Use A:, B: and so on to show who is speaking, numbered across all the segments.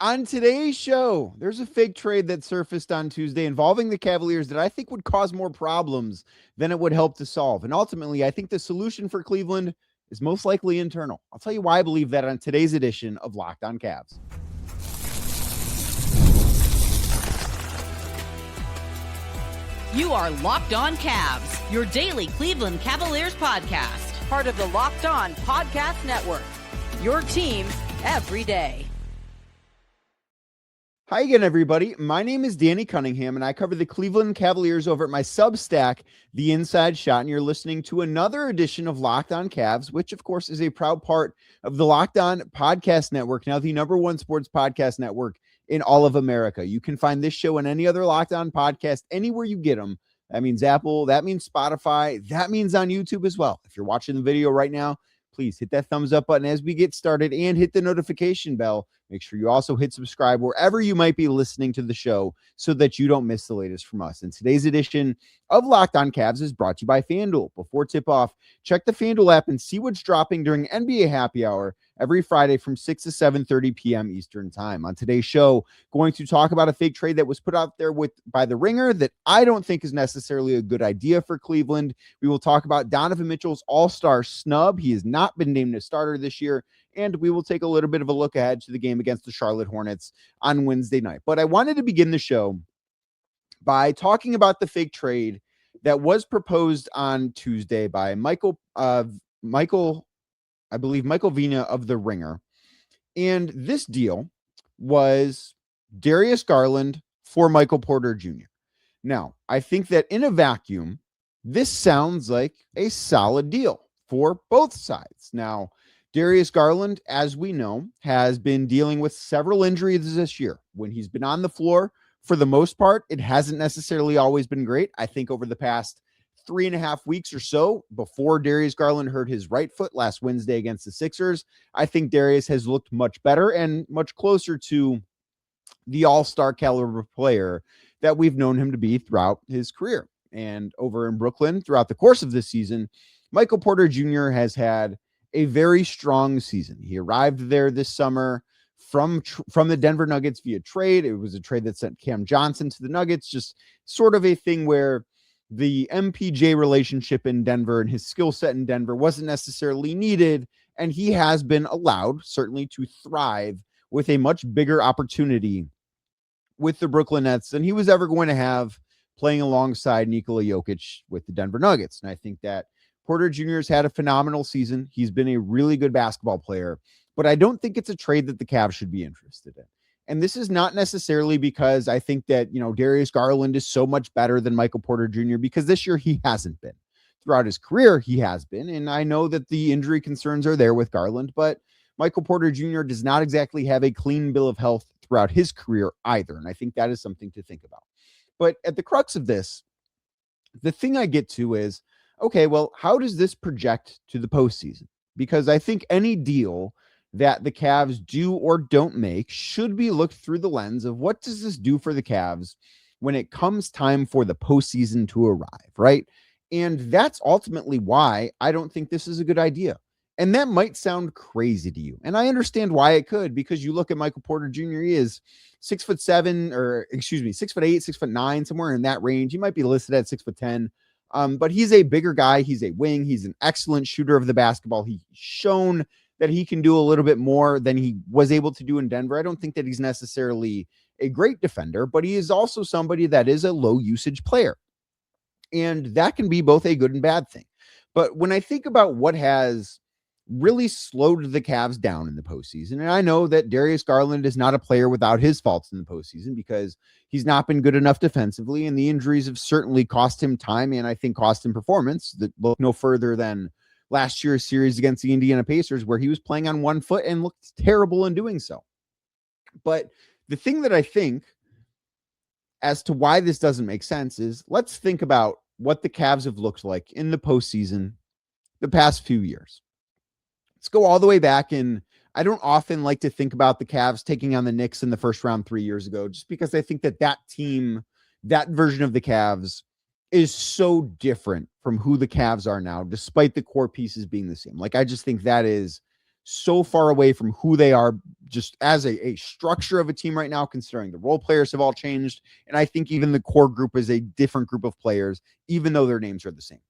A: On today's show, there's a fake trade that surfaced on Tuesday involving the Cavaliers that I think would cause more problems than it would help to solve. And ultimately, I think the solution for Cleveland is most likely internal. I'll tell you why I believe that on today's edition of Locked On Cavs.
B: You are Locked On Cavs, your daily Cleveland Cavaliers podcast.
C: Part of the Locked On Podcast Network, your team every day.
A: Hi again, everybody. My name is Danny Cunningham, and I cover the Cleveland Cavaliers over at my Substack, The Inside Shot, and you're listening to another edition of Locked On Cavs, which, of course, is a proud part of the Locked On Podcast Network, now the number one sports podcast network in all of America. You can find this show and any other Locked On podcast anywhere you get them. That means Apple, that means Spotify, that means on YouTube as well. If you're watching the video right now, please hit that thumbs up button as we get started and hit the notification bell. Make sure you also hit subscribe wherever you might be listening to the show so that you don't miss the latest from us. And today's edition of Locked On Cavs is brought to you by FanDuel. Before tip-off, check the FanDuel app and see what's dropping during NBA Happy Hour every Friday from 6 to 7:30 p.m. Eastern Time. On today's show, going to talk about a fake trade that was put out there by the Ringer that I don't think is necessarily a good idea for Cleveland. We will talk about Donovan Mitchell's all-star snub. He has not been named a starter this year. And we will take a little bit of a look ahead to the game against the Charlotte Hornets on Wednesday night. But I wanted to begin the show by talking about the fake trade that was proposed on Tuesday by Michael Vina of The Ringer. And this deal was Darius Garland for Michael Porter Jr. Now, I think that in a vacuum, this sounds like a solid deal for both sides. Now, Darius Garland, as we know, has been dealing with several injuries this year. When he's been on the floor, for the most part, it hasn't necessarily always been great. I think over the past 3.5 weeks or so, before Darius Garland hurt his right foot last Wednesday against the Sixers, I think Darius has looked much better and much closer to the all-star caliber player that we've known him to be throughout his career. And over in Brooklyn, throughout the course of this season, Michael Porter Jr. has had a very strong season. He arrived there this summer from the Denver Nuggets via trade. It was a trade that sent Cam Johnson to the Nuggets, just sort of a thing where the MPJ relationship in Denver and his skill set in Denver wasn't necessarily needed, and he has been allowed, certainly, to thrive with a much bigger opportunity with the Brooklyn Nets than he was ever going to have playing alongside Nikola Jokic with the Denver Nuggets. And I think that Porter Jr. has had a phenomenal season. He's been a really good basketball player, but I don't think it's a trade that the Cavs should be interested in. And this is not necessarily because I think that, Darius Garland is so much better than Michael Porter Jr., because this year he hasn't been. Throughout his career, he has been. And I know that the injury concerns are there with Garland, but Michael Porter Jr. does not exactly have a clean bill of health throughout his career either. And I think that is something to think about. But at the crux of this, the thing I get to is, okay, well, how does this project to the postseason? Because I think any deal that the Cavs do or don't make should be looked through the lens of what does this do for the Cavs when it comes time for the postseason to arrive, right? And that's ultimately why I don't think this is a good idea. And that might sound crazy to you. And I understand why it could, because you look at Michael Porter Jr., he is 6'7", 6'8", 6'9", somewhere in that range. He might be listed at 6'10". But he's a bigger guy. He's a wing. He's an excellent shooter of the basketball. He's shown that he can do a little bit more than he was able to do in Denver. I don't think that he's necessarily a great defender, but he is also somebody that is a low usage player. And that can be both a good and bad thing. But when I think about what has really slowed the Cavs down in the postseason, and I know that Darius Garland is not a player without his faults in the postseason because he's not been good enough defensively, and the injuries have certainly cost him time and I think cost him performance. That look no further than last year's series against the Indiana Pacers, where he was playing on one foot and looked terrible in doing so. But the thing that I think as to why this doesn't make sense is, let's think about what the Cavs have looked like in the postseason the past few years. Let's go all the way back, and I don't often like to think about the Cavs taking on the Knicks in the first round 3 years ago, just because I think that team, that version of the Cavs, is so different from who the Cavs are now, despite the core pieces being the same. Like, I just think that is so far away from who they are just as a structure of a team right now, considering the role players have all changed. And I think even the core group is a different group of players, even though their names are the same.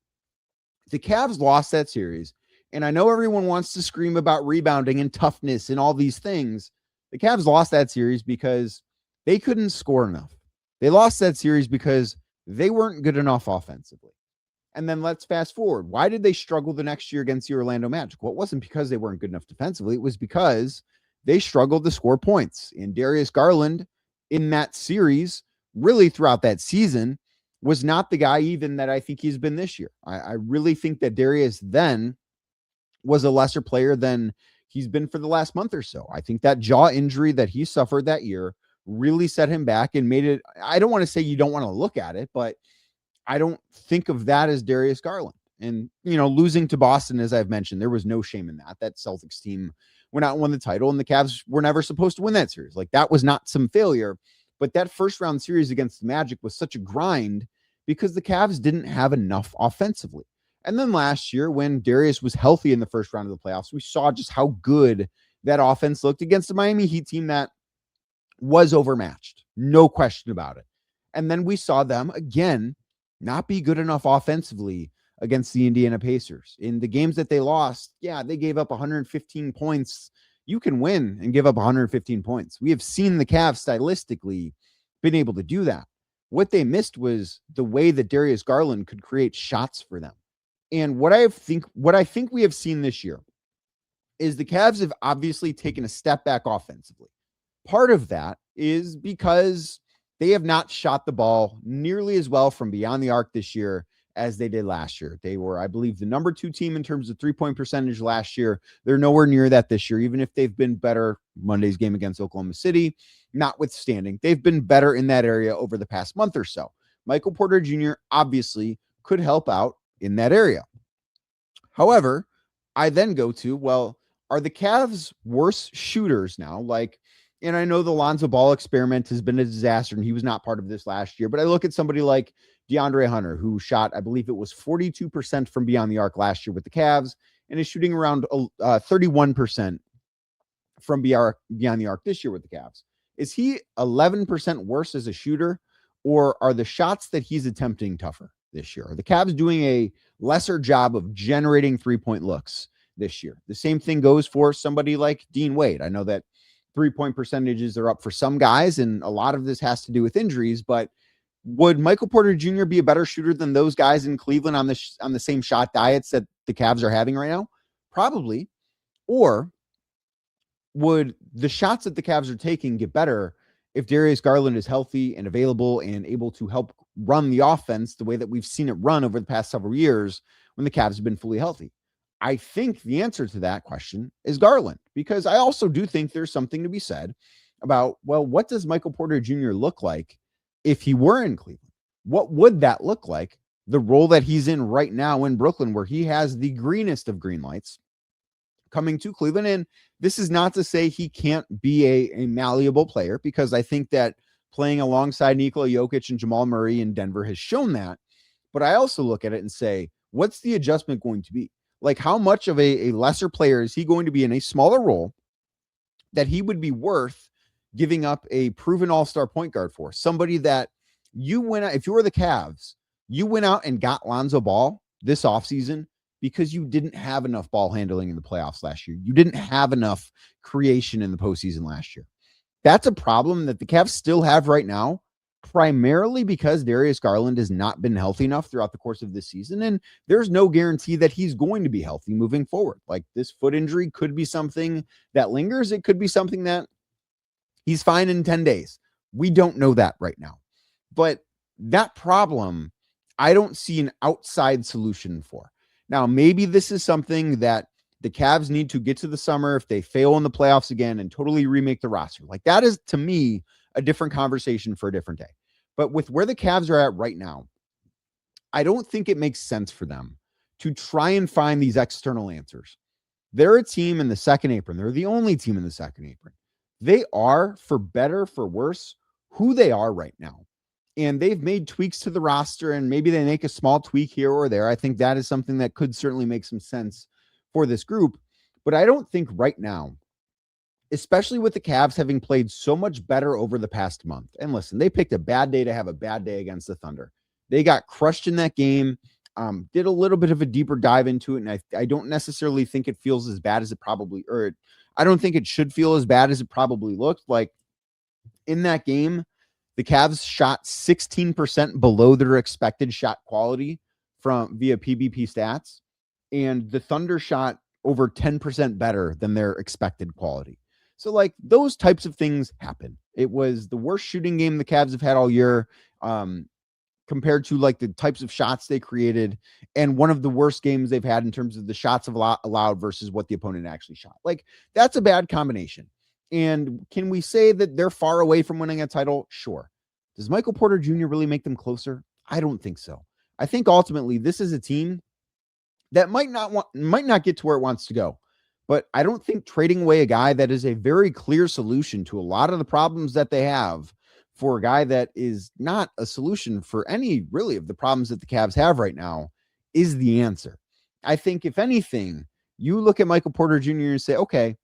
A: The Cavs lost that series. And I know everyone wants to scream about rebounding and toughness and all these things. The Cavs lost that series because they couldn't score enough. They lost that series because they weren't good enough offensively. And then let's fast forward. Why did they struggle the next year against the Orlando Magic? Well, it wasn't because they weren't good enough defensively. It was because they struggled to score points. And Darius Garland in that series, really throughout that season, was not the guy even that I think he's been this year. I really think that Darius then was a lesser player than he's been for the last month or so. I think that jaw injury that he suffered that year really set him back and made it, I don't want to say you don't want to look at it, but I don't think of that as Darius Garland. And, losing to Boston, as I've mentioned, there was no shame in that. That Celtics team went out and won the title, and the Cavs were never supposed to win that series. Like, that was not some failure. But that first round series against the Magic was such a grind because the Cavs didn't have enough offensively. And then last year, when Darius was healthy in the first round of the playoffs, we saw just how good that offense looked against the Miami Heat team that was overmatched. No question about it. And then we saw them again not be good enough offensively against the Indiana Pacers. In the games that they lost, they gave up 115 points. You can win and give up 115 points. We have seen the Cavs stylistically been able to do that. What they missed was the way that Darius Garland could create shots for them. And what I think we have seen this year is the Cavs have obviously taken a step back offensively. Part of that is because they have not shot the ball nearly as well from beyond the arc this year as they did last year. They were, I believe, the number 2 team in terms of 3-point percentage last year. They're nowhere near that this year, even if they've been better. Monday's game against Oklahoma City, notwithstanding, they've been better in that area over the past month or so. Michael Porter Jr. obviously could help out in that area. However, I then go to, well, are the Cavs worse shooters now? And I know the Lonzo Ball experiment has been a disaster, and he was not part of this last year. But I look at somebody like DeAndre Hunter, who shot, I believe it was 42% from beyond the arc last year with the Cavs, and is shooting around 31% from beyond the arc this year with the Cavs. Is he 11% worse as a shooter, or are the shots that he's attempting tougher this year? Are the Cavs doing a lesser job of generating 3-point looks this year? The same thing goes for somebody like Dean Wade. I know that 3-point percentages are up for some guys, and a lot of this has to do with injuries, but would Michael Porter Jr. be a better shooter than those guys in Cleveland on the same shot diets that the Cavs are having right now? Probably. Or would the shots that the Cavs are taking get better if Darius Garland is healthy and available and able to help run the offense the way that we've seen it run over the past several years when the Cavs have been fully healthy? I think the answer to that question is Garland, because I also do think there's something to be said about, well, what does Michael Porter Jr. look like if he were in Cleveland? What would that look like? The role that he's in right now in Brooklyn, where he has the greenest of green lights, coming to Cleveland. And this is not to say he can't be a malleable player, because I think that playing alongside Nikola Jokic and Jamal Murray in Denver has shown that. But I also look at it and say, what's the adjustment going to be? Like, how much of a lesser player is he going to be in a smaller role that he would be worth giving up a proven all-star point guard for? Somebody that you went out, if you were the Cavs, you went out and got Lonzo Ball this offseason because you didn't have enough ball handling in the playoffs last year. You didn't have enough creation in the postseason last year. That's a problem that the Cavs still have right now, primarily because Darius Garland has not been healthy enough throughout the course of this season. And there's no guarantee that he's going to be healthy moving forward. Like, this foot injury could be something that lingers. It could be something that he's fine in 10 days. We don't know that right now. But that problem, I don't see an outside solution for. Now, maybe this is something that the Cavs need to get to the summer if they fail in the playoffs again and totally remake the roster. Like, that is, to me, a different conversation for a different day. But with where the Cavs are at right now, I don't think it makes sense for them to try and find these external answers. They're a team in the second apron. They're the only team in the second apron. They are, for better, for worse, who they are right now. And they've made tweaks to the roster, and maybe they make a small tweak here or there. I think that is something that could certainly make some sense for this group. But I don't think right now, especially with the Cavs having played so much better over the past month. And listen, they picked a bad day to have a bad day against the Thunder. They got crushed in that game. Did a little bit of a deeper dive into it. And I don't necessarily think it feels as bad as it probably, or I don't think it should feel as bad as it probably looked. Like in that game, the Cavs shot 16% below their expected shot quality from via PBP stats. And the Thunder shot over 10% better than their expected quality. So like those types of things happen. It was the worst shooting game the Cavs have had all year, compared to like the types of shots they created, and one of the worst games they've had in terms of the shots allowed versus what the opponent actually shot. Like that's a bad combination. And can we say that they're far away from winning a title? Sure. Does Michael Porter Jr. really make them closer? I don't think so. I think ultimately this is a team that might not get to where it wants to go. But I don't think trading away a guy that is a very clear solution to a lot of the problems that they have for a guy that is not a solution for any really of the problems that the Cavs have right now is the answer. I think if anything, you look at Michael Porter Jr. and say, okay,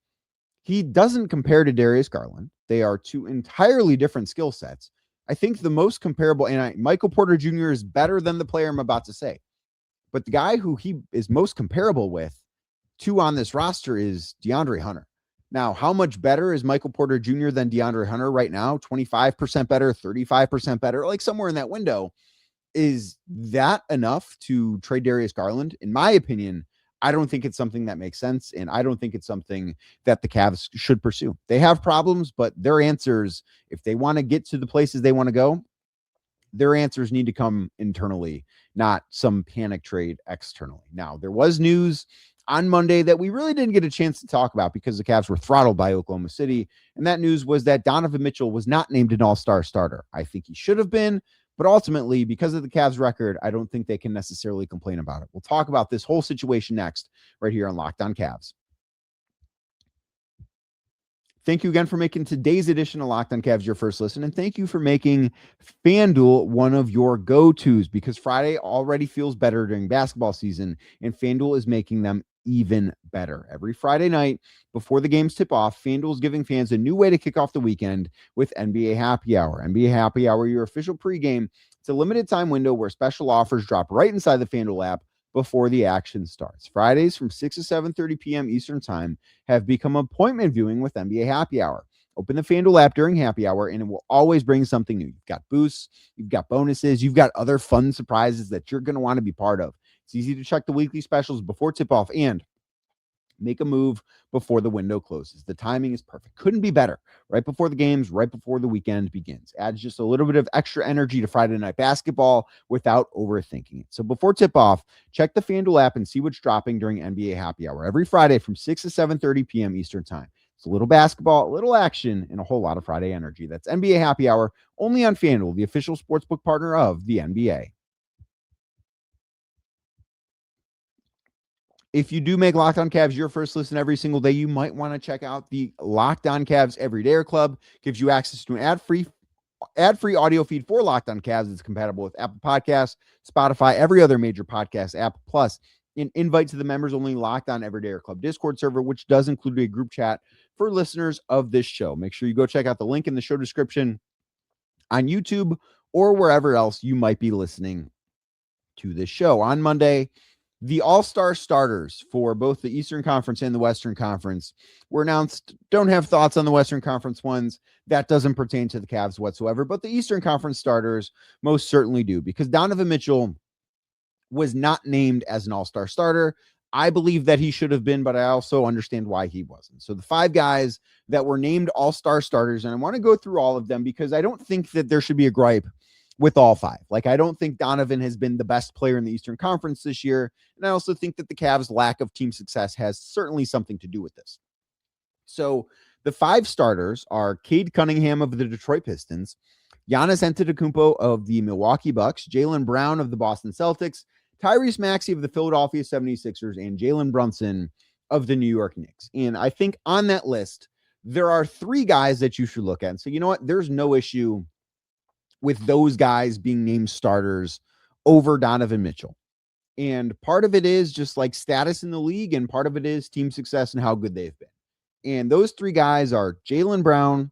A: he doesn't compare to Darius Garland. They are two entirely different skill sets. I think the most comparable, and Michael Porter Jr. is better than the player I'm about to say. But the guy who he is most comparable with to on this roster is DeAndre Hunter. Now, how much better is Michael Porter Jr. than DeAndre Hunter right now? 25% better, 35% better, like somewhere in that window. Is that enough to trade Darius Garland? In my opinion, I don't think it's something that makes sense, and I don't think it's something that the Cavs should pursue. They have problems, but their answers, if they want to get to the places they want to go, their answers need to come internally, not some panic trade externally. Now, there was news on Monday that we really didn't get a chance to talk about because the Cavs were throttled by Oklahoma City. And that news was that Donovan Mitchell was not named an all-star starter. I think he should have been, but ultimately, because of the Cavs record, I don't think they can necessarily complain about it. We'll talk about this whole situation next, right here on Locked On Cavs. Thank you again for making today's edition of Locked On Cavs your first listen, and thank you for making FanDuel one of your go-tos, because Friday already feels better during basketball season, and FanDuel is making them even better. Every Friday night before the games tip off, FanDuel is giving fans a new way to kick off the weekend with NBA Happy Hour. NBA Happy Hour, your official pregame. It's a limited time window where special offers drop right inside the FanDuel app before the action starts. Fridays from 6 to 7:30 p.m. Eastern Time have become appointment viewing with NBA Happy Hour. Open the FanDuel app during Happy Hour, and it will always bring something new. You've got boosts, you've got bonuses, you've got other fun surprises that you're going to want to be part of. It's easy to check the weekly specials before tip-off and make a move before the window closes. The timing is perfect. Couldn't be better. Right before the games, right before the weekend begins. Adds just a little bit of extra energy to Friday night basketball without overthinking it. So before tip-off, check the FanDuel app and see what's dropping during NBA Happy Hour every Friday from 6 to 7:30 p.m. Eastern Time. It's a little basketball, a little action, and a whole lot of Friday energy. That's NBA Happy Hour only on FanDuel, the official sportsbook partner of the NBA. If you do make Locked On Cavs your first listen every single day, you might want to check out the Locked On Cavs Everydayer Club. Gives you access to an ad-free audio feed for Locked On Cavs. It's compatible with Apple Podcasts, Spotify, every other major podcast app, plus an invite to the members-only Locked On Everydayer Club Discord server, which does include a group chat for listeners of this show. Make sure you go check out the link in the show description on YouTube or wherever else you might be listening to this show. On Monday, the all-star starters for both the Eastern Conference and the Western Conference were announced. Don't have thoughts on the Western Conference ones. That doesn't pertain to the Cavs whatsoever, but the Eastern Conference starters most certainly do, because Donovan Mitchell was not named as an all-star starter. I believe that he should have been, but I also understand why he wasn't. So the 5 guys that were named all-star starters, and I want to go through all of them because I don't think that there should be a gripe with all 5. Like, I don't think Donovan has been the best player in the Eastern Conference this year. And I also think that the Cavs' lack of team success has certainly something to do with this. So the 5 starters are Cade Cunningham of the Detroit Pistons, Giannis Antetokounmpo of the Milwaukee Bucks, Jaylen Brown of the Boston Celtics, Tyrese Maxey of the Philadelphia 76ers, and Jalen Brunson of the New York Knicks. And I think on that list, there are 3 guys that you should look at and say, you know what, there's no issue with those guys being named starters over Donovan Mitchell. And part of it is just like status in the league, and part of it is team success and how good they've been. And those three guys are Jaylen Brown,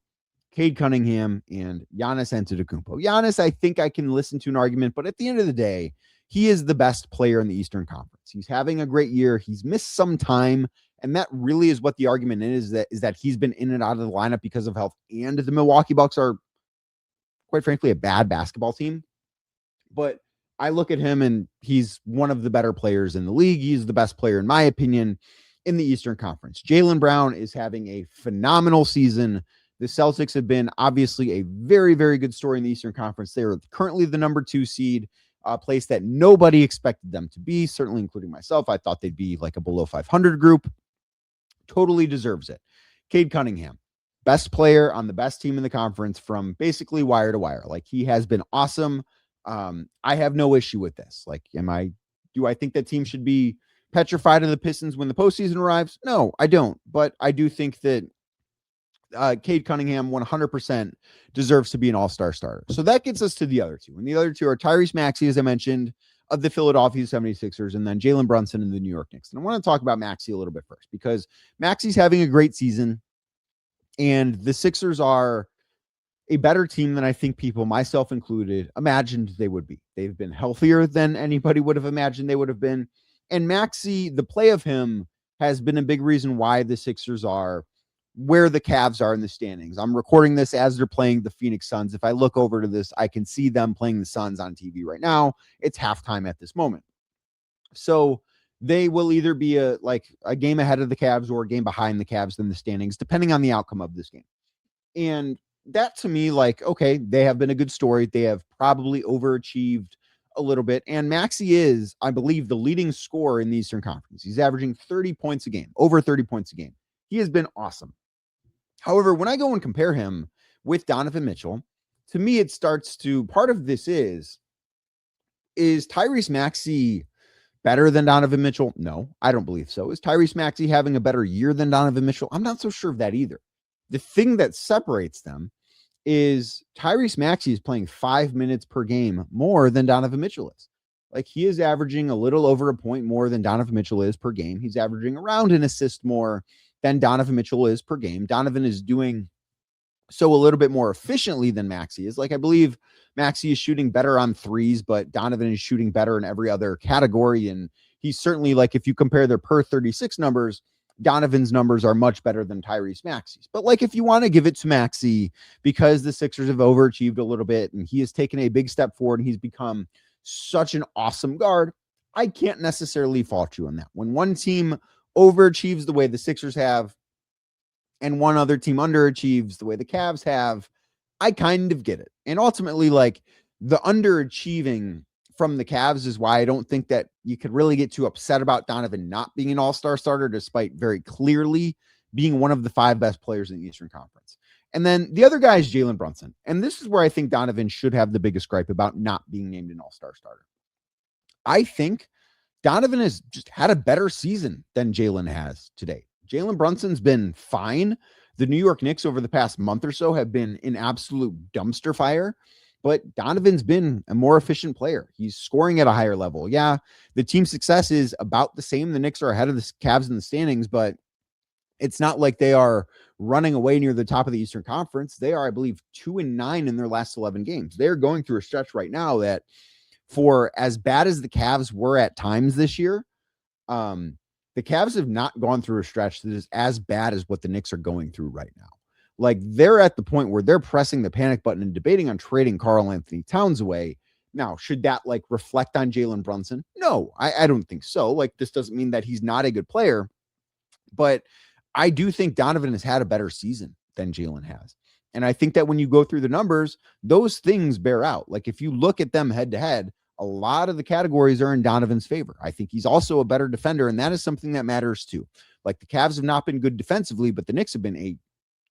A: Cade Cunningham, and Giannis Antetokounmpo. Giannis, I think I can listen to an argument, but at the end of the day, he is the best player in the Eastern Conference. He's having a great year. He's missed some time, and that really is what the argument is that he's been in and out of the lineup because of health. And the Milwaukee Bucks are, quite frankly, a bad basketball team. But I look at him and he's one of the better players in the league. He's the best player, in my opinion, in the Eastern Conference. Jaylen Brown is having a phenomenal season. The Celtics have been obviously a very, very good story in the Eastern Conference. They are currently the number 2 seed, a place that nobody expected them to be, certainly including myself. I thought they'd be like a below 500 group. Totally deserves it. Cade Cunningham, best player on the best team in the conference from basically wire to wire. Like, he has been awesome. I have no issue with this. Like, do I think that team should be petrified of the Pistons when the postseason arrives? No, I don't. But I do think that Cade Cunningham 100% deserves to be an all-star starter. So that gets us to the other two. And the other two are Tyrese Maxey, as I mentioned, of the Philadelphia 76ers, and then Jalen Brunson in the New York Knicks. And I want to talk about Maxey a little bit first, because Maxey's having a great season, and the Sixers are a better team than I think people, myself included, imagined they would be. They've been healthier than anybody would have imagined they would have been. And Maxey, the play of him has been a big reason why the Sixers are where the Cavs are in the standings. I'm recording this as they're playing the Phoenix Suns. If I look over to this, I can see them playing the Suns on TV right now. It's halftime at this moment. So they will either be a game ahead of the Cavs or a game behind the Cavs in the standings, depending on the outcome of this game. And that, to me, like, okay, they have been a good story. They have probably overachieved a little bit. And Maxey is, I believe, the leading scorer in the Eastern Conference. He's averaging 30 points a game, over 30 points a game. He has been awesome. However, when I go and compare him with Donovan Mitchell, to me, it starts to, part of this is Tyrese Maxey better than Donovan Mitchell? No, I don't believe so. Is Tyrese Maxey having a better year than Donovan Mitchell? I'm not so sure of that either. The thing that separates them is Tyrese Maxey is playing 5 minutes per game more than Donovan Mitchell is. Like, he is averaging a little over a point more than Donovan Mitchell is per game. He's averaging around an assist more than Donovan Mitchell is per game. Donovan is doing so a little bit more efficiently than Maxey is. Like, I believe Maxey is shooting better on threes, but Donovan is shooting better in every other category. And he's certainly, like, if you compare their per 36 numbers, Donovan's numbers are much better than Tyrese Maxey's. But, like, if you want to give it to Maxey because the Sixers have overachieved a little bit and he has taken a big step forward and he's become such an awesome guard, I can't necessarily fault you on that. When one team overachieves the way the Sixers have and one other team underachieves the way the Cavs have, I kind of get it. And ultimately, like, the underachieving from the Cavs is why I don't think that you could really get too upset about Donovan not being an all-star starter, despite very clearly being one of the 5 best players in the Eastern Conference. And then the other guy is Jalen Brunson. And this is where I think Donovan should have the biggest gripe about not being named an all-star starter. I think Donovan has just had a better season than Jalen has today. Jalen Brunson's been fine. The New York Knicks over the past month or so have been an absolute dumpster fire. But Donovan's been a more efficient player. He's scoring at a higher level. Yeah, the team success is about the same. The Knicks are ahead of the Cavs in the standings, but it's not like they are running away near the top of the Eastern Conference. They are, I believe, 2-9 in their last 11 games. They're going through a stretch right now that, for as bad as the Cavs were at times this year, the Cavs have not gone through a stretch that is as bad as what the Knicks are going through right now. Like, they're at the point where they're pressing the panic button and debating on trading Karl Anthony Towns away. Now, should that, like, reflect on Jalen Brunson? No, I don't think so. Like, this doesn't mean that he's not a good player, but I do think Donovan has had a better season than Jalen has. And I think that when you go through the numbers, those things bear out. Like, if you look at them head to head, a lot of the categories are in Donovan's favor. I think he's also a better defender, and that is something that matters too. Like, the Cavs have not been good defensively, but the Knicks have been a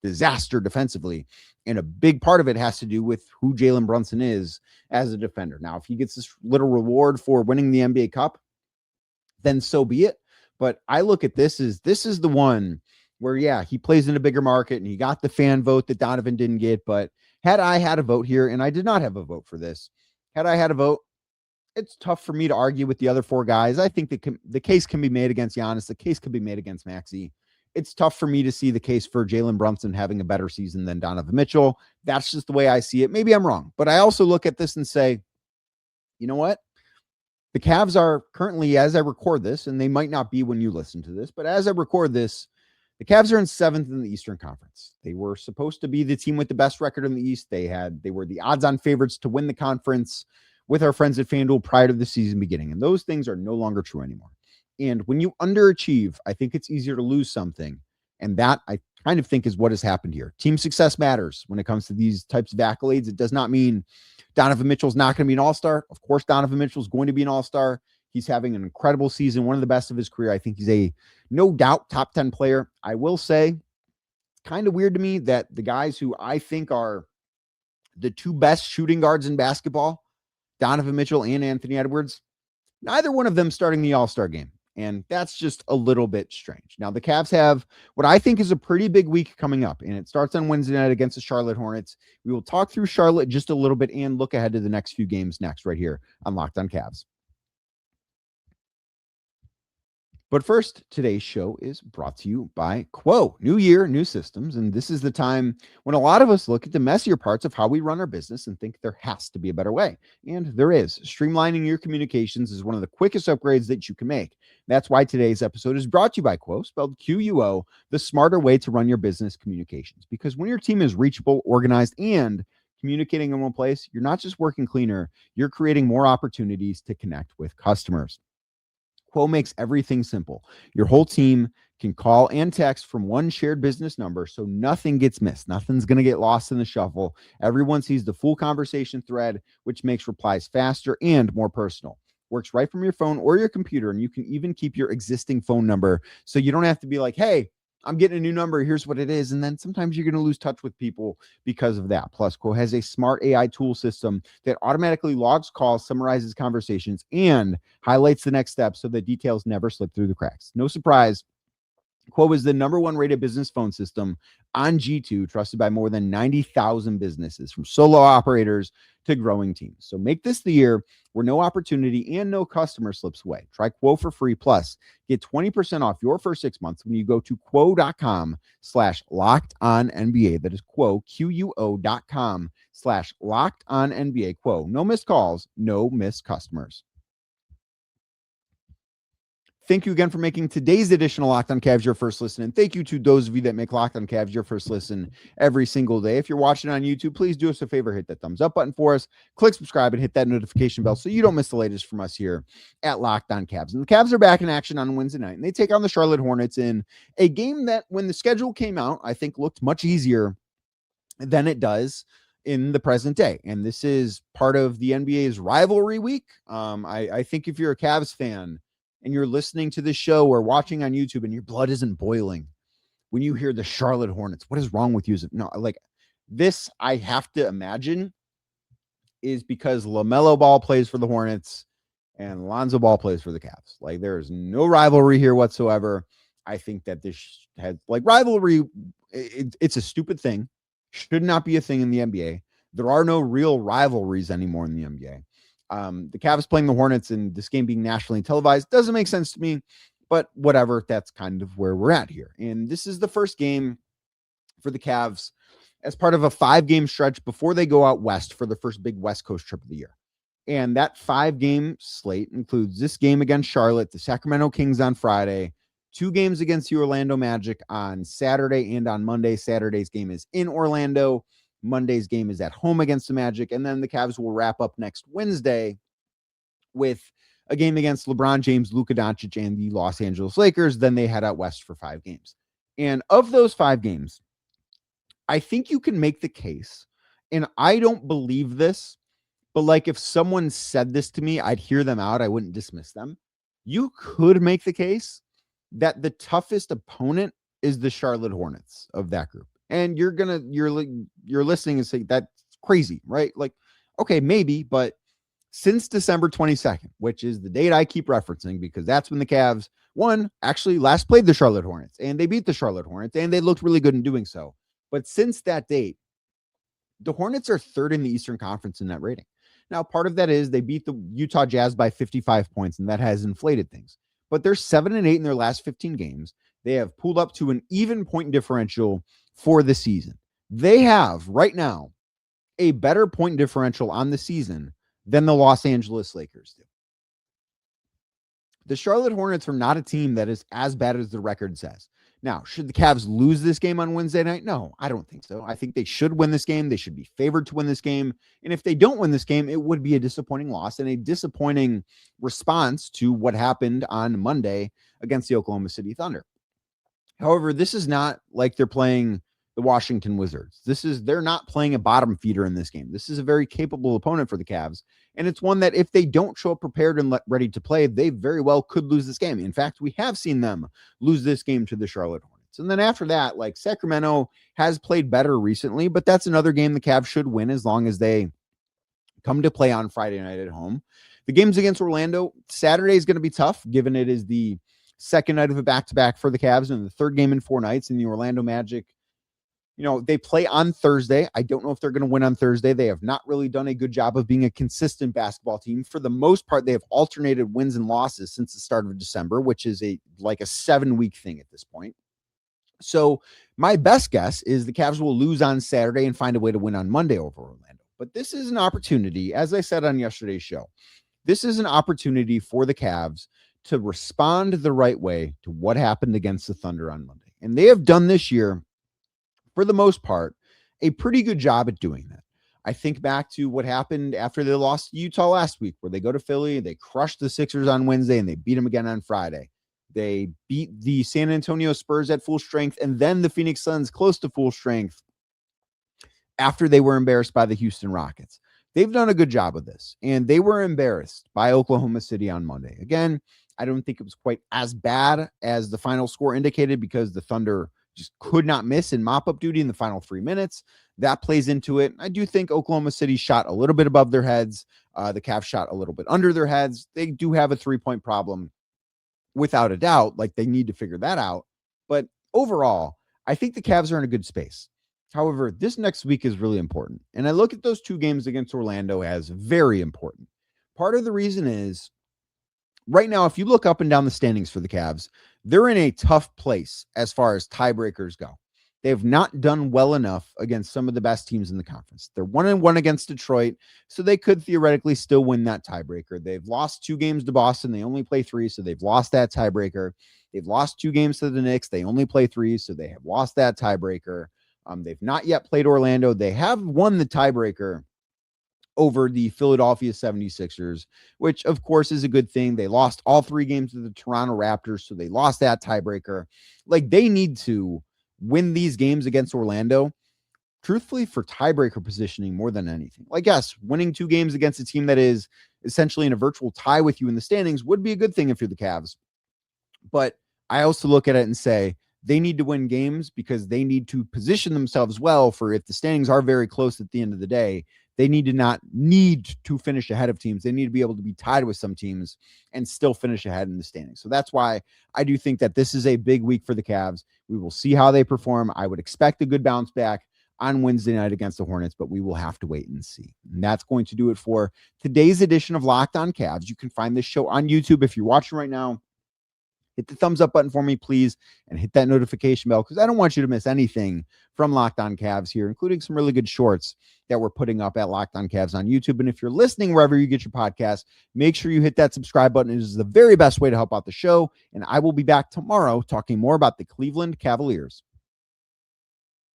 A: disaster defensively. And a big part of it has to do with who Jalen Brunson is as a defender. Now, if he gets this little reward for winning the NBA Cup, then so be it. But I look at this as the one where, yeah, he plays in a bigger market and he got the fan vote that Donovan didn't get. But had I had a vote here, and I did not have a vote for this, had I had a vote, it's tough for me to argue with the other four guys. I think the case can be made against Giannis. The case could be made against Maxey. It's tough for me to see the case for Jalen Brunson having a better season than Donovan Mitchell. That's just the way I see it. Maybe I'm wrong, but I also look at this and say, you know what? The Cavs are currently, as I record this, and they might not be when you listen to this, but as I record this, the Cavs are in 7th in the Eastern Conference. They were supposed to be the team with the best record in the East. They were the odds-on favorites to win the conference with our friends at FanDuel prior to the season beginning, and those things are no longer true anymore. And when you underachieve, I think it's easier to lose something, and that I kind of think is what has happened here. Team success matters when it comes to these types of accolades. It does not mean Donovan Mitchell's not going to be an all-star. Of course, Donovan Mitchell's going to be an all-star. He's having an incredible season, one of the best of his career. I think he's a no doubt top 10 player. I will say, it's kind of weird to me that the guys who I think are the two best shooting guards in basketball, Donovan Mitchell and Anthony Edwards, neither one of them starting the All-Star game. And that's just a little bit strange. Now, the Cavs have what I think is a pretty big week coming up, and it starts on Wednesday night against the Charlotte Hornets. We will talk through Charlotte just a little bit and look ahead to the next few games next right here on Locked On Cavs. But first, today's show is brought to you by Quo. New year, new systems. And this is the time when a lot of us look at the messier parts of how we run our business and think there has to be a better way. And there is. Streamlining your communications is one of the quickest upgrades that you can make. That's why today's episode is brought to you by Quo, spelled Quo, the smarter way to run your business communications. Because when your team is reachable, organized, and communicating in one place, you're not just working cleaner, you're creating more opportunities to connect with customers. Quo makes everything simple. Your whole team can call and text from one shared business number, so nothing gets missed. Nothing's going to get lost in the shuffle. Everyone sees the full conversation thread, which makes replies faster and more personal. Works right from your phone or your computer, and you can even keep your existing phone number, so you don't have to be like, hey, I'm getting a new number. Here's what it is. And then sometimes you're going to lose touch with people because of that. Plus, Quo has a smart AI tool system that automatically logs calls, summarizes conversations, and highlights the next step so that details never slip through the cracks. No surprise, Quo is the #1 rated business phone system on G2, trusted by more than 90,000 businesses, from solo operators to growing teams. So make this the year where no opportunity and no customer slips away. Try Quo for free. Plus, get 20% off your first 6 months when you go to quo.com/lockedonnba. That is Quo, QUO.com/lockedonnba. Quo. No missed calls, no missed customers. Thank you again for making today's edition of Locked On Cavs your first listen. And thank you to those of you that make Locked On Cavs your first listen every single day. If you're watching on YouTube, please do us a favor. Hit that thumbs up button for us. Click subscribe and hit that notification bell so you don't miss the latest from us here at Locked On Cavs. And the Cavs are back in action on Wednesday night, and they take on the Charlotte Hornets in a game that, when the schedule came out, I think looked much easier than it does in the present day. And this is part of the NBA's rivalry week. I think if you're a Cavs fan and you're listening to this show or watching on YouTube and your blood isn't boiling when you hear the Charlotte Hornets, what is wrong with you? No, like this, I have to imagine is because LaMelo Ball plays for the Hornets and Lonzo Ball plays for the Cavs. Like, there is no rivalry here whatsoever. I think that this has, like, rivalry, it's a stupid thing. Should not be a thing in the NBA. There are no real rivalries anymore in the NBA. The Cavs playing the Hornets and this game being nationally televised doesn't make sense to me, but whatever, that's kind of where we're at here. And this is the first game for the Cavs as part of a 5-game stretch before they go out west for the first big West Coast trip of the year. And that 5-game slate includes this game against Charlotte, the Sacramento Kings on Friday, 2 games against the Orlando Magic on Saturday and on Monday. Saturday's game is in Orlando. Monday's game is at home against the Magic, and then the Cavs will wrap up next Wednesday with a game against LeBron James, Luka Doncic, and the Los Angeles Lakers. Then they head out west for 5 games. And of those 5 games, I think you can make the case, and I don't believe this, but like if someone said this to me, I'd hear them out. I wouldn't dismiss them. You could make the case that the toughest opponent is the Charlotte Hornets of that group. And you're listening and saying that's crazy, right? Like, okay, maybe, but since December 22nd, which is the date I keep referencing because that's when the Cavs actually last played the Charlotte Hornets, and they beat the Charlotte Hornets, and they looked really good in doing so. But since that date, the Hornets are 3rd in the Eastern Conference in net rating. Now, part of that is they beat the Utah Jazz by 55 points, and that has inflated things. But they're 7-8 in their last 15 games. They have pulled up to an even point differential for the season. They have, right now, a better point differential on the season than the Los Angeles Lakers do. The Charlotte Hornets are not a team that is as bad as the record says. Now, should the Cavs lose this game on Wednesday night? No, I don't think so. I think they should win this game. They should be favored to win this game. And if they don't win this game, it would be a disappointing loss and a disappointing response to what happened on Monday against the Oklahoma City Thunder. However, this is not like they're playing the Washington Wizards. They're not playing a bottom feeder in this game. This is a very capable opponent for the Cavs. And it's one that if they don't show up prepared and ready to play, they very well could lose this game. In fact, we have seen them lose this game to the Charlotte Hornets. And then after that, like Sacramento has played better recently, but that's another game the Cavs should win as long as they come to play on Friday night at home. The games against Orlando, Saturday is going to be tough, given it is the second night of a back-to-back for the Cavs and the third game in 4 nights. And the Orlando Magic, they play on Thursday. I don't know if they're going to win on Thursday. They have not really done a good job of being a consistent basketball team. For the most part, they have alternated wins and losses since the start of December, which is like a 7-week thing at this point. So my best guess is the Cavs will lose on Saturday and find a way to win on Monday over Orlando. But this is an opportunity, as I said on yesterday's show, this is an opportunity for the Cavs to respond the right way to what happened against the Thunder on Monday. And they have done this year, for the most part, a pretty good job at doing that. I think back to what happened after they lost to Utah last week, where they go to Philly, they crushed the Sixers on Wednesday, and they beat them again on Friday. They beat the San Antonio Spurs at full strength, and then the Phoenix Suns close to full strength after they were embarrassed by the Houston Rockets. They've done a good job of this, and they were embarrassed by Oklahoma City on Monday. Again, I don't think it was quite as bad as the final score indicated because the Thunder just could not miss in mop-up duty in the final 3 minutes. That plays into it. I do think Oklahoma City shot a little bit above their heads. The Cavs shot a little bit under their heads. They do have a 3-point problem without a doubt. Like, they need to figure that out. But overall, I think the Cavs are in a good space. However, this next week is really important. And I look at those 2 games against Orlando as very important. Part of the reason is, right now, if you look up and down the standings for the Cavs, they're in a tough place as far as tiebreakers go. They have not done well enough against some of the best teams in the conference. They're 1-1 against Detroit, so they could theoretically still win that tiebreaker. They've lost 2 games to Boston. They only play 3, so they've lost that tiebreaker. They've lost 2 games to the Knicks. They only play 3, so they have lost that tiebreaker. They've not yet played Orlando. They have won the tiebreaker over the Philadelphia 76ers, which of course is a good thing. They lost all 3 games to the Toronto Raptors, so they lost that tiebreaker. Like, they need to win these games against Orlando, truthfully, for tiebreaker positioning more than anything. Like, yes, winning 2 games against a team that is essentially in a virtual tie with you in the standings would be a good thing if you're the Cavs. But I also look at it and say, they need to win games because they need to position themselves well for if the standings are very close at the end of the day. They need to finish ahead of teams. They need to be able to be tied with some teams and still finish ahead in the standings. So that's why I do think that this is a big week for the Cavs. We will see how they perform. I would expect a good bounce back on Wednesday night against the Hornets, but we will have to wait and see. And that's going to do it for today's edition of Locked On Cavs. You can find this show on YouTube. If you're watching right now, hit the thumbs up button for me, please, and hit that notification bell because I don't want you to miss anything from Locked On Cavs here, including some really good shorts that we're putting up at Locked On Cavs on YouTube. And if you're listening wherever you get your podcast, make sure you hit that subscribe button. It is the very best way to help out the show. And I will be back tomorrow talking more about the Cleveland Cavaliers.